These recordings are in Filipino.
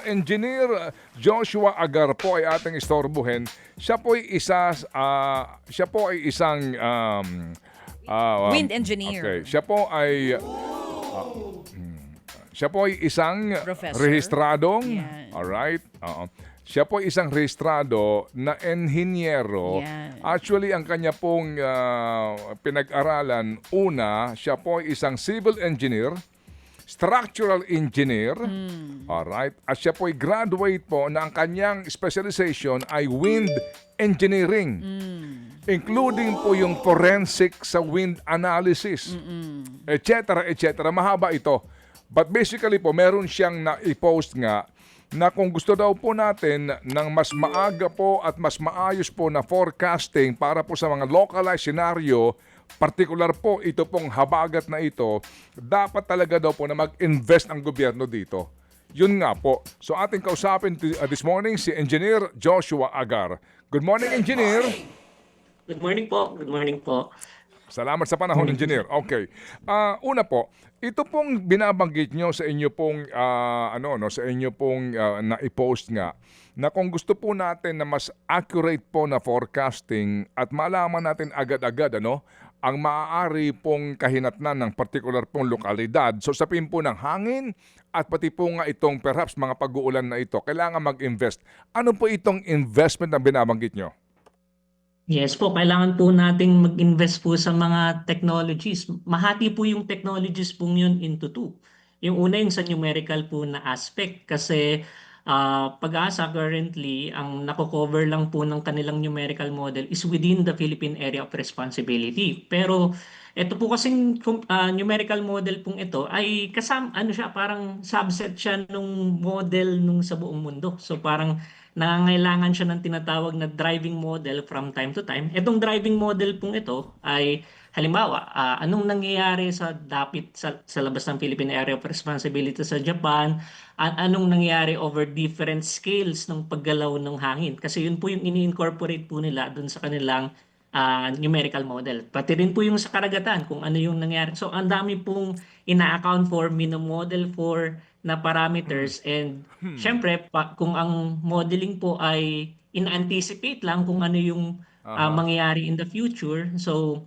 Engineer Joshua Agar po ay ating istorbohin. Siya po ay isang Wind okay. engineer. Siya po ay isang Professor. rehistradong, Yan. alright? Oo. Siya po ay isang rehistrado na enhinyero. Yan. Actually, ang kanya pong pinag-aralan, una, siya po ay isang civil engineer, structural engineer, alright? At siya po ay graduate po na ang kanyang specialization ay wind engineering. Including po yung forensic sa wind analysis, etc. etc. Mahaba ito. But basically po, meron siyang na-post nga na kung gusto daw po natin ng mas maaga po at mas maayos po na forecasting para po sa mga localized scenario, particular po ito pong habagat na ito, dapat talaga daw po na mag-invest ang gobyerno dito. Yun nga po. So ating kausapin this morning si Engineer Joshua Agar. Good morning, Engineer. Good morning po. Good morning po. Salamat sa panahon, Engineer. Okay. Una po, ito pong binabanggit nyo sa inyo pong na-post nga na kung gusto po natin na mas accurate po na forecasting at malaman natin agad-agad ang maaari pong kahinatnan ng particular pong lokalidad. So sapin po ng hangin at pati po nga itong perhaps mga pag-uulan na ito, kailangan mag-invest. Ano po itong investment na binabanggit nyo? Yes po, kailangan po nating mag-invest po sa mga technologies. Mahati po yung technologies po yun into two. Yung una yung sa numerical po na aspect kasi Pag-asa currently, ang nako-cover lang po ng kanilang numerical model is within the Philippine Area of Responsibility. Pero ito po kasing numerical model pong ito ay kasama ano siya, parang subset siya nung model nung sa buong mundo. So parang nangangailangan siya ng tinatawag na driving model from time to time. Itong driving model pong ito ay halimbawa, anong nangyayari sa dapit sa labas ng Philippine Area of Responsibility sa Japan, anong nangyayari over different scales ng paggalaw ng hangin. Kasi yun po yung ini-incorporate po nila dun sa kanilang numerical model. Pati rin po yung sa karagatan, kung ano yung nangyari. So, ang dami pong ina-account for, minomodel for na parameters. And syempre, kung ang modeling po ay in-anticipate lang kung ano yung mangyayari in the future. So,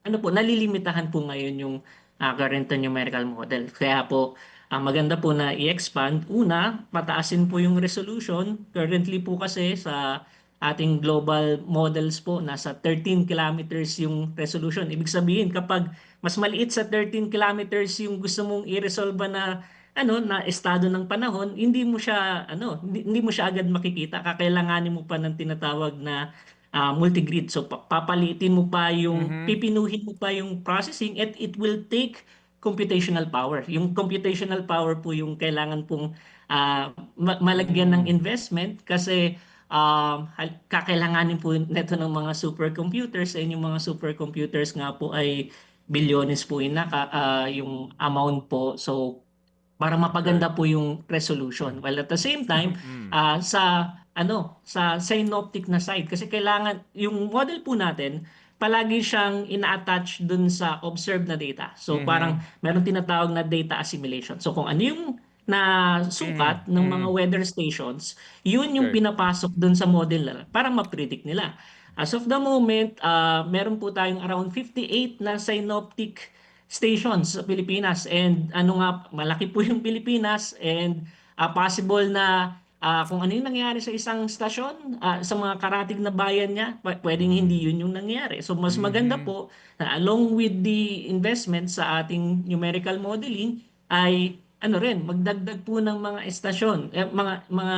ano po, nalilimitahan po ngayon yung current numerical model. Kaya po, maganda po na i-expand. Una, pataasin po yung resolution. Currently po kasi sa ating global models po, nasa 13 kilometers yung resolution. Ibig sabihin, kapag mas maliit sa 13 kilometers yung gusto mong i-resolve na na estado ng panahon, hindi mo siya agad makikita. Kakailanganin mo pa ng tinatawag na multi-grid. So papalitin mo pa pipinuhin mo pa yung processing at it will take computational power. Yung computational power po yung kailangan pong malagyan ng investment kasi kakailanganin po neto ng mga supercomputers. Yung mga supercomputers nga po ay bilyones po yung amount po. So para mapaganda po yung resolution. While at the same time, sa synoptic na side kasi kailangan yung model po natin palagi siyang ina-attach dun sa observed na data. So parang meron tinatawag na data assimilation. So kung ano yung nasukat ng mga weather stations, yun yung Okay. pinapasok dun sa model nila para ma-predict nila. As of the moment, meron po tayong around 58 na synoptic stations sa Pilipinas and malaki po yung Pilipinas and possible na kung ano yung nangyayari sa isang stasyon sa mga karatig na bayan niya, pwedeng hindi yun yung nangyayari. So mas maganda po na along with the investment sa ating numerical modeling ay magdagdag po ng mga estasyon, mga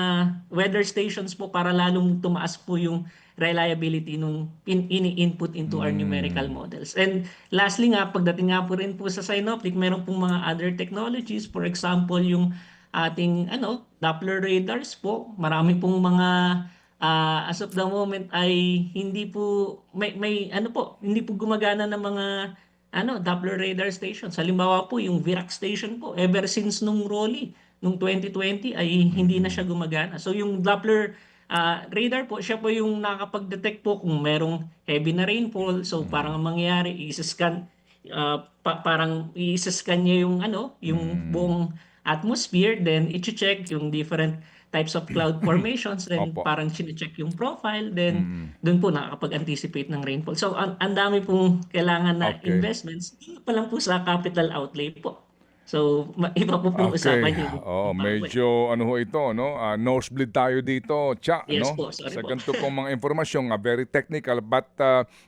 weather stations po para lalong tumaas po yung reliability nung ini-input into our numerical models. And lastly nga, pagdating nga po rin po sa synoptic, meron pong mga other technologies. For example, yung ating Doppler radars po. Marami pong mga as of the moment ay hindi po hindi po gumagana ng mga Doppler radar stations. Halimbawa po yung Virac station po ever since nung Rolly nung 2020 ay hindi na siya gumagana. So yung Doppler radar po, siya po yung nakakapag-detect po kung merong heavy na rainfall. So parang ang mangyayari, parang i-scan niya yung yung buong atmosphere, then i-check yung different types of cloud formations, then Opo. parang chine-check yung profile, then Mm. doon po nakakapag-anticipate ng rainfall. So, ang dami pong kailangan na Okay. investments, hindi pa lang po sa capital outlay po. So, iba po pong Okay. usapan yung Oo, power. medyo ano ho ito, no? Nosebleed tayo dito, Tsa, Yes no? po, sorry Sa po. ganito pong mga informasyon, very technical, but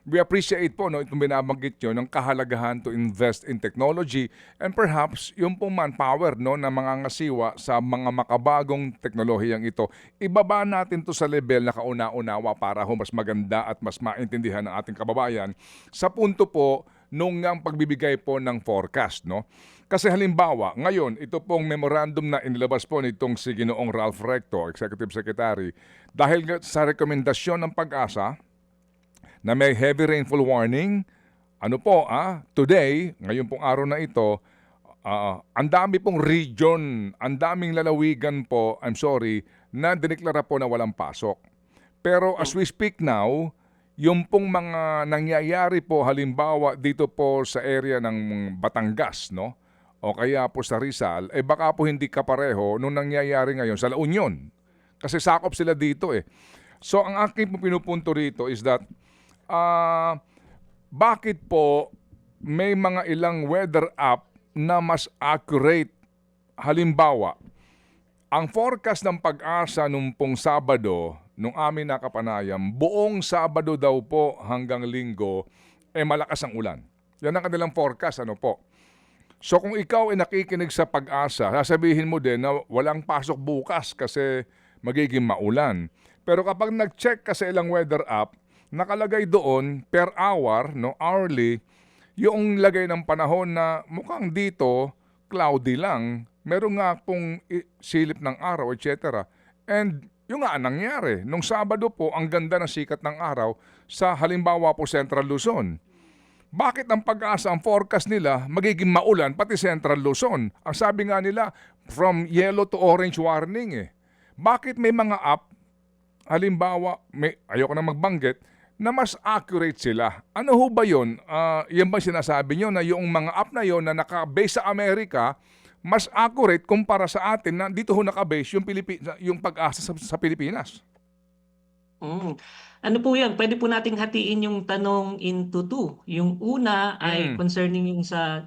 we appreciate po, no, itong binabanggit nyo ng kahalagahan to invest in technology and perhaps yung pong manpower, no, na mga ngasiwa sa mga makabagong teknolohiyang ito. Ibaba natin to sa level na kauna-unawa para ho mas maganda at mas maintindihan ng ating kababayan sa punto po nung ang pagbibigay po ng forecast, no? Kasi halimbawa, ngayon, ito pong memorandum na inilabas po nitong si Ginoong Ralph Recto, Executive Secretary, dahil sa rekomendasyon ng Pag-asa na may heavy rainfall warning, today, ngayon pong araw na ito, ang dami pong region, ang daming lalawigan po, na dineklara po na walang pasok. Pero as we speak now, yung pong mga nangyayari po halimbawa dito po sa area ng Batangas, no? O kaya po sa Rizal, baka po hindi kapareho nung nangyayari ngayon sa La Union. Kasi sakop sila dito eh. So ang aking po pinupunto rito is that bakit po may mga ilang weather app na mas accurate? Halimbawa, ang forecast ng Pag-asa nung pong Sabado, nung amin nakapanayam, buong Sabado daw po hanggang Linggo, malakas ang ulan. Yan ang kanilang forecast, ano po. So kung ikaw ay nakikinig sa Pag-asa, sasabihin mo din na walang pasok bukas kasi magiging maulan. Pero kapag nag-check ka sa ilang weather app, nakalagay doon per hour, no, hourly, yung lagay ng panahon na mukhang dito, cloudy lang, meron nga pong silip ng araw, etc. And yung nga nangyari, nung Sabado po, ang ganda ng sikat ng araw sa halimbawa po Central Luzon. Bakit ang Pag-asa, ang forecast nila, magiging maulan pati Central Luzon? Ang sabi nga nila, from yellow to orange warning eh. Bakit may mga app, halimbawa, ayoko na magbanggit, na mas accurate sila? Ano ho ba yun? Yan ba sinasabi nyo na yung mga app na yon na naka-base sa Amerika, mas accurate kumpara sa atin na dito ho naka-base yung Pag-asa sa Pilipinas? Ano po yan, pwede po nating hatiin yung tanong into two. Yung una ay concerning yung sa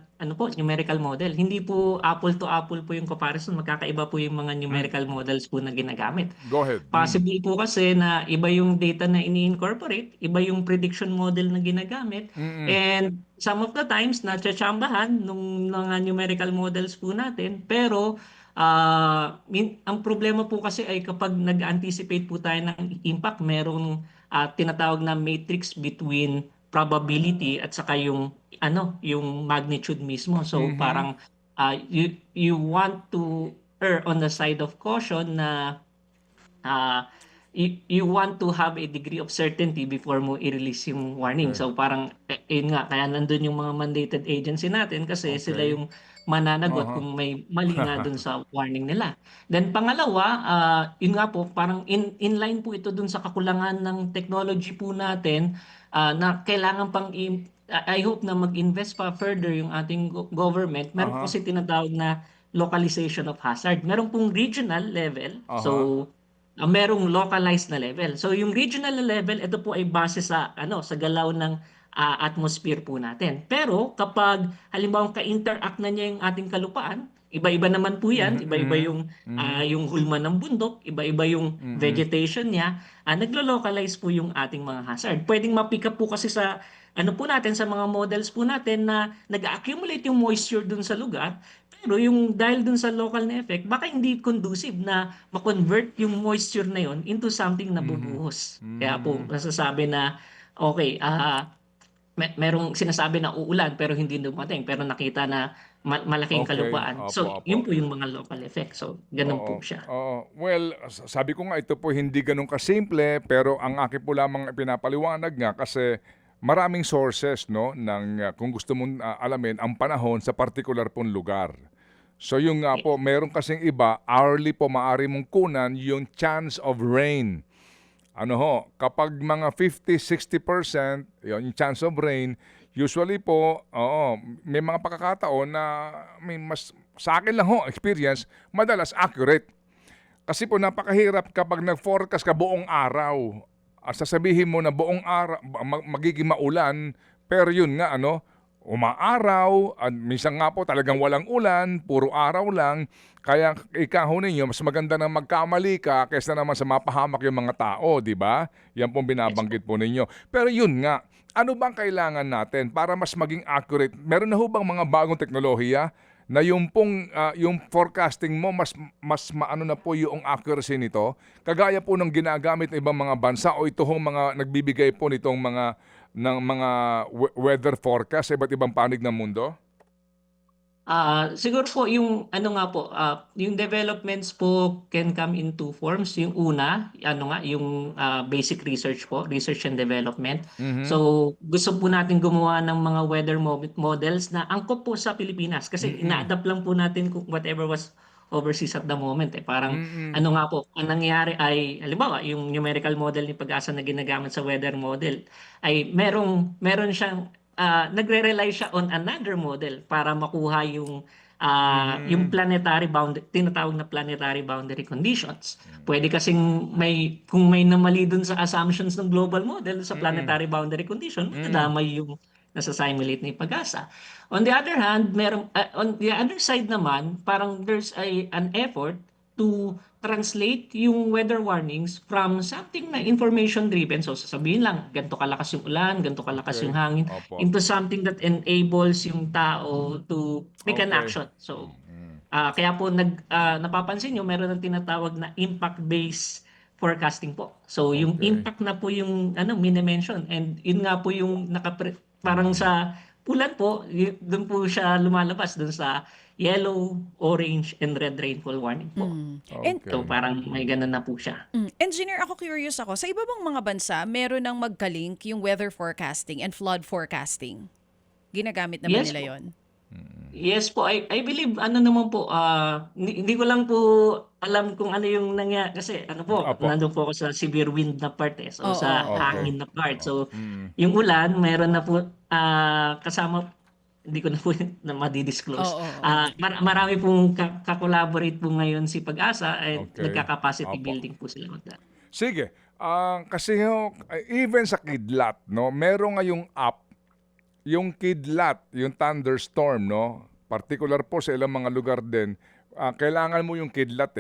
numerical model. Hindi po apple to apple po yung comparison. Magkakaiba po yung mga numerical models po na ginagamit. Go ahead. Possible po kasi na iba yung data na ini-incorporate, iba yung prediction model na ginagamit, and some of the times natsyatsambahan nung mga numerical models po natin, pero ang problema po kasi ay kapag nag-anticipate po tayo ng impact, merong tinatawag na matrix between probability at saka yung magnitude mismo. So parang you want to err on the side of caution na you want to have a degree of certainty before mo i-release yung warning. So parang yun nga, kaya nandun yung mga mandated agency natin kasi sila yung mananagot kung may mali nga dun sa warning nila. Then pangalawa, yun nga po, parang in line po ito dun sa kakulangan ng technology po natin na kailangan pang I hope na mag-invest pa further yung ating government. Meron po kasi tinatawag na localization of hazard. Meron pong regional level. So merong localized na level. So yung regional na level, ito po ay base sa sa galaw ng atmosphere po natin. Pero kapag halimbawa ka-interact na niya yung ating kalupaan, iba-iba naman po 'yan, iba-iba yung hulma ng bundok, iba-iba yung vegetation niya, naglo-localize po yung ating mga hazard. Pwedeng ma-pick up po kasi sa po natin sa mga models po natin na nag-accumulate yung moisture dun sa lugar. Pero yung dahil dun sa local na effect, baka hindi conducive na ma-convert yung moisture na yon into something na bubuhos. Kaya po masasabi na okay, merong sinasabi na uulan pero hindi dumating, pero nakita na malaking Okay. kalupaan. So yun po yung mga local effect. So ganun po siya. Well, sabi ko nga ito po hindi ganun kasimple pero ang akin po lamang pinapaliwanag nga kasi maraming sources no ng kung gusto mong alamin ang panahon sa particular pong lugar. So yung nga po, meron kasing iba, hourly po maaari mong kunan yung chance of rain. Kapag mga 50-60%, yung chance of rain, usually po, may mga pagkakataon na may mas sa akin lang ho, experience, madalas accurate. Kasi po napakahirap kapag nag-forecast ka buong araw. Sasabihin mo na buong araw magiging maulan, pero yun nga umaaraw, at minsan nga po talagang walang ulan, puro araw lang. Kaya ikaw ninyo, mas maganda na magkamali ka kaysa naman sa mapahamak yung mga tao, di ba? Yan pong binabanggit po ninyo. Pero yun nga, ano bang kailangan natin para mas maging accurate? Meron na ho bang mga bagong teknolohiya na yung yung forecasting mo mas maano na po yung accuracy nito, kagaya po ng ginagamit ng ibang mga bansa o ito hong mga nagbibigay po nitong mga weather forecast sa iba't ibang panig ng mundo? Siguro po yung yung developments po can come in two forms. Yung una, yung basic research po, research and development. So, gusto po natin gumawa ng mga weather models na angkop po sa Pilipinas kasi ina-adapt lang po natin kung whatever was overseas at the moment. Parang ang nangyayari ay, halimbawa, yung numerical model ni Pag-asa na ginagamit sa weather model ay meron siyang nagre-rely siya on another model para makuha yung planetary boundary, tinatawag na planetary boundary conditions. Pwede kasing kung may namali dun sa assumptions ng global model sa planetary boundary condition, madamay yung nasa-simulate na Pag-asa. On the other hand, on the other side naman, parang there's an effort to translate yung weather warnings from something na information driven. So sasabihin lang, ganito kalakas yung ulan, ganito kalakas yung hangin, Opo. into something that enables yung tao to take an Okay. action. So kaya po napapansin nyo, meron ng tinatawag na impact-based forecasting po. So yung Okay. impact na po yung mini-mention, and yun nga po yung parang sa ulan po, doon po siya lumalabas doon sa yellow, orange, and red rainfall warning po. And Okay. So parang may ganun na po siya. Engineer, ako curious ako, sa iba bang mga bansa, meron ng magkalink yung weather forecasting and flood forecasting? Ginagamit naman Yes nila po. yon? Yes po, I believe naman po, hindi ko lang po alam kung ano yung nangyari kasi Opo. nandun po ako sa severe wind na part so Oo, sa oo. hangin na part. So yung ulan, meron na po kasama, hindi ko na po na madidisclose. Oo, oo. Marami pong ka-collaborate po ngayon si Pag-asa at Okay. nagka-capacity Opo. building po sila with that. Sige. Kasi even sa Kidlat, meron ngayong app, yung Kidlat, yung thunderstorm, particular po sa ilang mga lugar din, kailangan mo yung Kidlat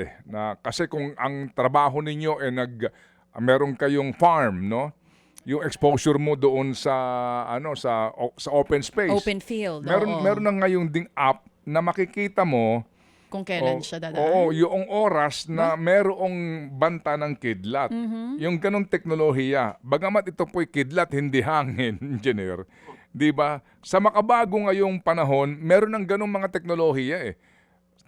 kasi kung ang trabaho ninyo meron kayong farm, yung exposure mo doon sa sa open space. Open field. Meron na ngayong ding app na makikita mo Kung kailan siya dadaan. Oo, yung oras na merong banta ng kidlat. Yung ganong teknolohiya. Bagamat ito po'y kidlat, hindi hangin, engineer. Di ba? Sa makabago ngayong panahon, meron ng ganong mga teknolohiya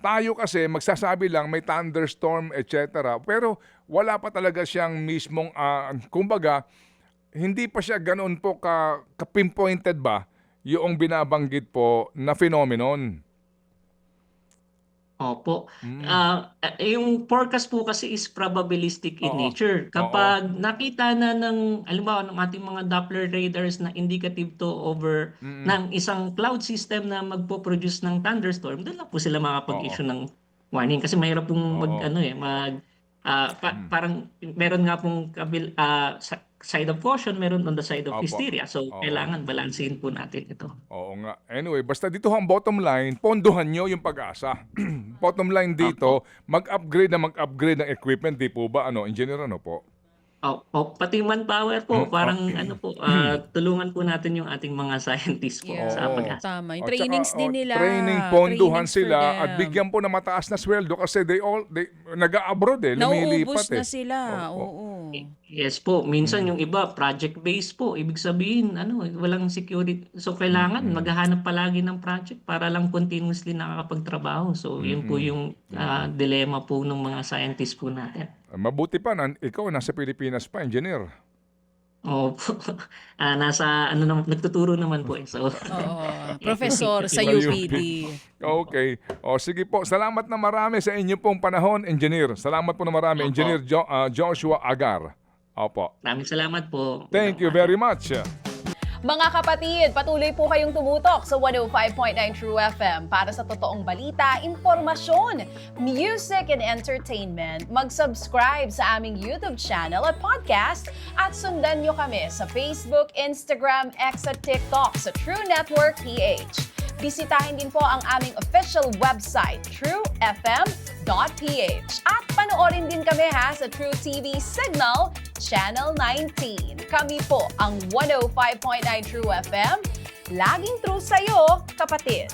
Tayo kasi magsasabi lang may thunderstorm, etc. Pero wala pa talaga siyang mismong, kumbaga, hindi pa siya ganoon po ka-pinpointed ba yung binabanggit po na phenomenon. Opo. Yung forecast po kasi is probabilistic in Oo. nature. Kapag nakita na halimbawa ng ating mga Doppler radars na indicative to over ng isang cloud system na magpo-produce ng thunderstorm, doon lang po sila makapag-issue ng warning. Kasi mahirap pong parang meron nga pong side of caution, meron on the side of Opo. hysteria. So, Oo. kailangan balansehin po natin ito. Oo nga. Anyway, basta dito ang bottom line, pondohan nyo yung Pag-asa. Bottom line dito, mag-upgrade ng equipment, di po ba? Engineer, po? Pati manpower po, parang tulungan po natin yung ating mga scientists po Yeah. sa Oo. Pag-asa. Tama. Yung At trainings saka, din nila. Training, ponduhan Trainings for sila them. at bigyan po na mataas na sweldo kasi they nag-a-abroad lumilipat Nauubos na sila. Oo. Yes po, minsan yung iba project-based po, ibig sabihin walang security. So kailangan maghahanap palagi ng project para lang continuously nakakapagtrabaho. So yun po yung dilemma po ng mga scientists po natin. Mabuti pa, ikaw nasa Pilipinas pa, engineer. Opo. Nagtuturo naman po So, Oo. Professor sa Sa UPD. Okay. Sige po, salamat na marami sa inyo pong panahon, engineer. Salamat po na marami, Opo. Engineer Joshua Agar. Opo. maraming salamat po. Thank you very much. Mga kapatid, patuloy po kayong tumutok sa 105.9 True FM para sa totoong balita, impormasyon, music and entertainment. Mag-subscribe sa aming YouTube channel at podcast at sundan nyo kami sa Facebook, Instagram, X at TikTok sa True Network PH. Bisitahin din po ang aming official website, truefm.ph. At panoorin din kami sa True TV Signal, Channel 19. Kami po ang 105.9 True FM. Laging true sa'yo, kapatid.